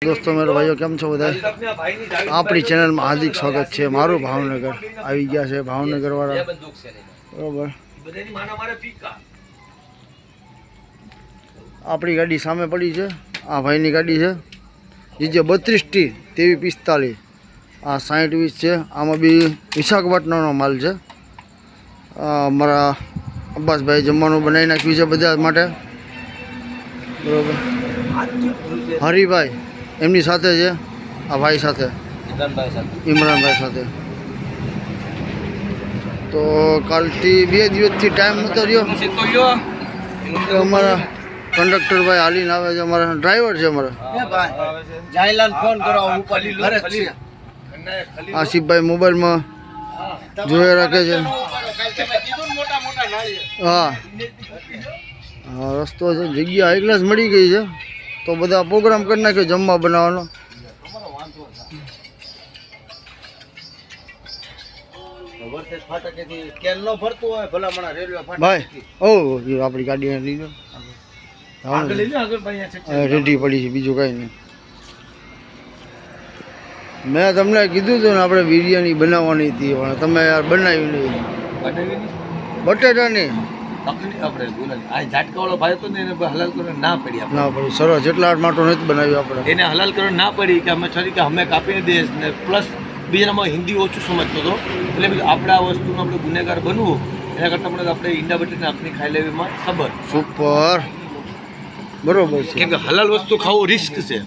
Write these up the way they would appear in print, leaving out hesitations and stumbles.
दोस्तों मेरे भाइयों केम छो बधाई आपणी चैनल में हार्दिक स्वागत है। मारू भावनगर आई गया है भावनगर वाला बराबर। आपणी गाड़ी सामे पड़ी है। आ भाई की गाड़ी है जीजे 32T 2345 आ 60-20 है। आम बी विशाखापट्टनम माल है। अमरा अब्बास भाई जमवानुं बनावी नाख्युं छे बधा माटे बराबर। हरिभाई एमनी साथे छे आ भाई साथे इमरान भाई साथे। तो काल थी 2 दिवस टाइम नतो रह्यो। अमरा कंडक्टर भाई हालीने आवे छे। अमरा ड्राइवर छे अमरा जायलान फोन करो ऊपर घरे छे। आसिफ भाई मोबाइल में जोए राखे छे। हाँ हाँ रस्तो छे जग्या हाई क्लास मળી गई है। तो बधा प्रोग्राम कर नाख्यो जमवा बनावવાનો। भाई ओ आपणी गाड़ी लीजो रेडी पड़ी है बीजू कई नहीं। मैं तमने कीधुं तो ने आपणे बिरयानी बनावવાની थी पण तमे यार बनावी नहीं। बटेटा नहीं ना पड़ी सरस जेटला માટો નથી બનાવી આપણે એને હલાલ કરવા ના પડી કે અમે છરી કે અમે કાપીને દેશ ને પ્લસ બીજામાં હિન્દી ઓછું સમજતો હતો એટલે આપણે આ વસ્તુનો આપણે ગુનેગાર બનવું એના કરતાં આપણે ઈંડા બટેટા આપણી ખાઈ લેવીમાં સબર સુપર બરોબર છે કેમ કે હલાલ વસ્તુ ખાવું રિસ્ક છે।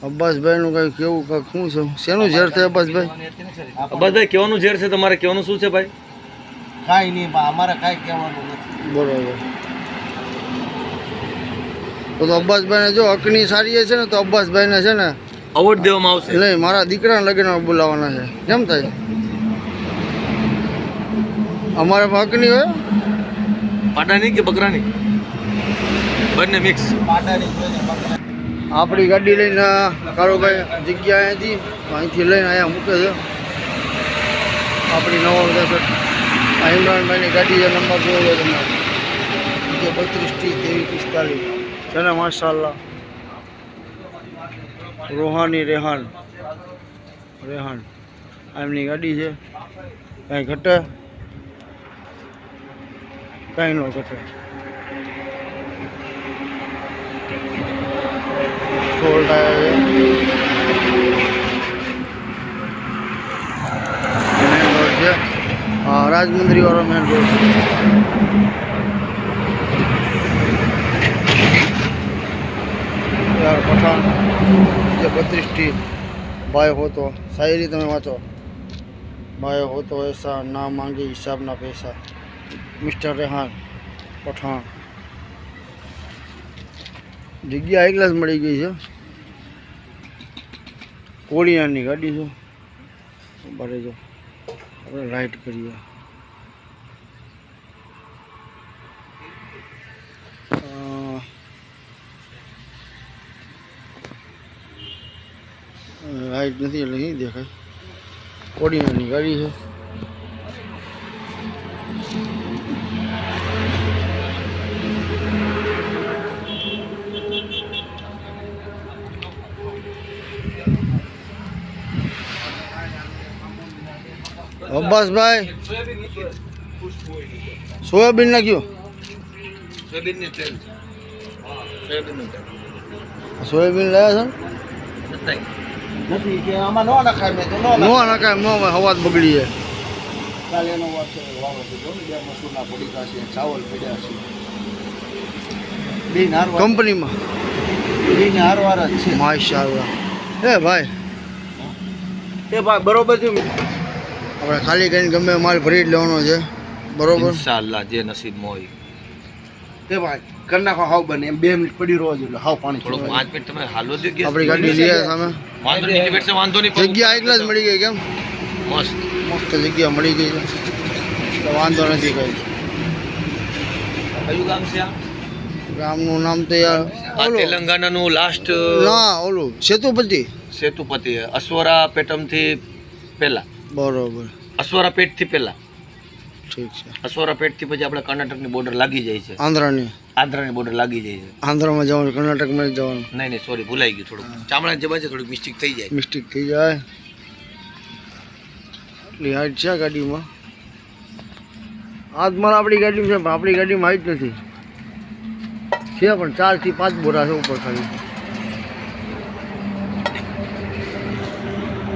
अब्बास भाई नु कई केवू का खूं छे सेनु झेर थे अब्बास भाई केवानुं झेर छे तमारे केवानुं शुं छे भाई काई नहीं अमारे काई केवानुं नथी बरोबर। तो अब्बास भाई ने जो हकनी सारी छे ने तो अब्बास भाई ने छे ने अवॉर्ड देवामां आवशे नहीं मारा दीकराने लग्નમાં बोलावाना छे केम थाय अमारे हकनी होय पाटानी के बकरानी बन्ने मिक्स पाटानी बकरा आपणी गाड़ी लईने कारोभाई जग्या अहींथी અહીંથી લઈને અહીંયા મૂકે છે। આપણી 962 આ ઇમરાનભાઈની ગાડી છે। નંબર જોયો તમારે 32T 2345 છે ને માશાઅલ્લાહ। રોહાની રેહાન એમની ગાડી છે। કાંઈ ઘટે કાંઈ ન ઘટે। सोल्ड आया है मेन रोड से। हाँ राजमुंद्री वाला मेन रोड यार पठान 32T भाई हो तो शायरी तमे वाँचो भाई हो तो ऐसा ना मांगे हिसाब ना पैसा मिस्टर रेहान पठान। जग्या हाई क्लास मળી गई है। कोड़ियानी गाड़ी है बारे जो अपने राइट करिए। राइट नहीं नहीं देखा कोड़ियानी गाड़ी है। अब्बास भाई सोयाबीन नाख्यो सोयाबीन लाया सर નથી કે આમાં નો નખાય મે તો નો નખાય નો હવા બગડી છે। કાલે એનો વાત છે વાવો તો જો બે મસૂરના પડીકા છે ચાવલ પડ્યા છે બે નારવા કંપની માં બે નારવાર જ છે માશાઅલ્લાહ। એ ભાઈ બરોબર છે આપણે ખાલી કરીને ગમે માલ ભરી જ લેવાનો છે બરોબર ઇન્શાઅલ્લાહ જે નસીબમાં હોય તે ભાઈ કર નાખો હાવ બને એમ 2 મિનિટ પડી રહો એટલે હાવ પાણી થોડું 5 મિનિટ તમે હાલો દે કે આપણી ગાડી લઈએ સામે વાંધો નહીં બેઠશે વાંધો નહીં જગ્યા હાઈ ક્લાસ મળી ગઈ કેમ મસ્ત મસ્ત જગ્યા મળી ગઈ છે તો વાંધો નથી કઈ। કયું ગામ છે આ ગામનું નામ તો યાર તેલંગાણાનું લાસ્ટ ના ઓલું સેતુપતિ અશ્વરા પેટમથી પહેલા બરોબર અશ્વરા પેટથી પહેલા ઠીક છે. અસોરા પેટથી પછી આપણે કર્ણાટકની બોર્ડર લાગી જાય છે, આંધ્રાની આંધ્રાની બોર્ડર લાગી જાય છે. આંધ્રામાં જવાનું, કર્ણાટકમાં જ જવાનું. નહીં નહીં સોરી ભૂલાઈ ગયું થોડુંક, ચામડાની જબાન છે થોડીક મિસ્ટેક થઈ જાય. મિસ્ટેક થઈ જાય. એટલી હાઈટ છે આ ગાડીમાં. આજ મારા આપણી ગાડીમાં છે, પણ આપણી ગાડીમાં હાઈટ નથી. છે પણ 4 થી 5 બોરા છે ઉપર ખાલી.